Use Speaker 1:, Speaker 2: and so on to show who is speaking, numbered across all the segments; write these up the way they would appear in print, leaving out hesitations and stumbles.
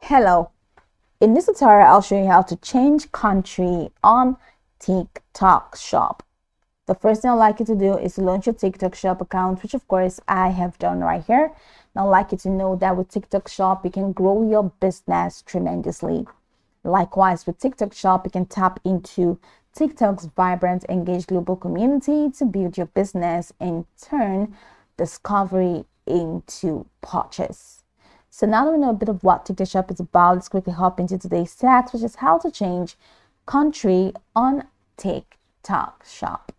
Speaker 1: Hello, in this tutorial I'll show you how to change country on TikTok shop. The first thing I'd like you to do is to launch your TikTok shop account, which of course I have done right here. Now I'd like you to know that with TikTok shop you can grow your business tremendously. Likewise, with TikTok shop you can tap into TikTok's vibrant, engaged global community to build your business and turn discovery into purchase. So now that we know a bit of what TikTok Shop is about, let's quickly hop into today's task, which is how to change country on TikTok Shop.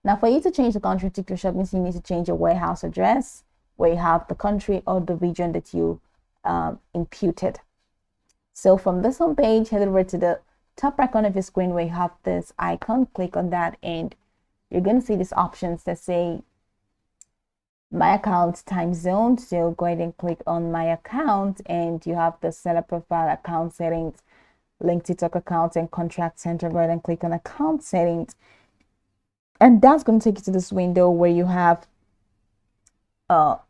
Speaker 1: Now, for you to change the country TikTok Shop means you need to change your warehouse address, where you have the country or the region that you imputed. So from this home page, head over to the top right corner of your screen where you have this icon. Click on that, and you're going to see these options that say my account time zone. So go ahead and click on my account, and you have the setup profile, account settings, link TikTok account, and contract center. Go ahead and click on account settings, and that's going to take you to this window where you have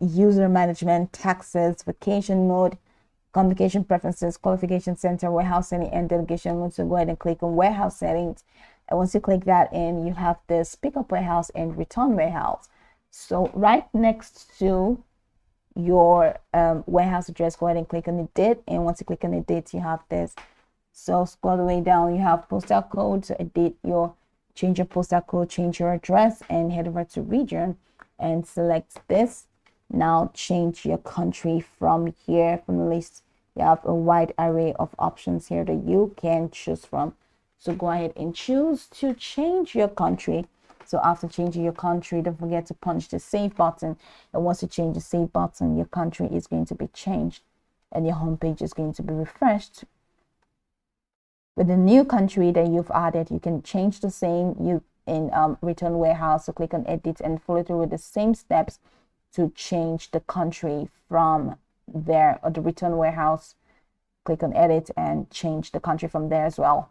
Speaker 1: user management, taxes, vacation mode, communication preferences, qualification center, warehouse setting, and delegation mode. So go ahead and click on warehouse settings, and once you click that in, you have this pickup warehouse and return warehouse. So right next to your warehouse address, go ahead and click on the date. And once you click on the date, you have this. So scroll all the way down, you have postal code to edit change your postal code, change your address, and head over to region and select this. Now change your country from here. From the list, you have a wide array of options here that you can choose from. So go ahead and choose to change your country. So after changing your country, don't forget to punch the save button. And once you change the save button, your country is going to be changed and your homepage is going to be refreshed. With the new country that you've added, you can change the same in return warehouse. So click on edit and follow through with the same steps to change the country from there, or the return warehouse. Click on edit and change the country from there as well.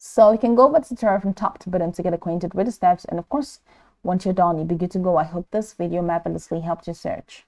Speaker 1: So you can go over the tutorial from top to bottom to get acquainted with the steps. And of course, once you're done, you'll be good to go. I hope this video marvelously helped your search.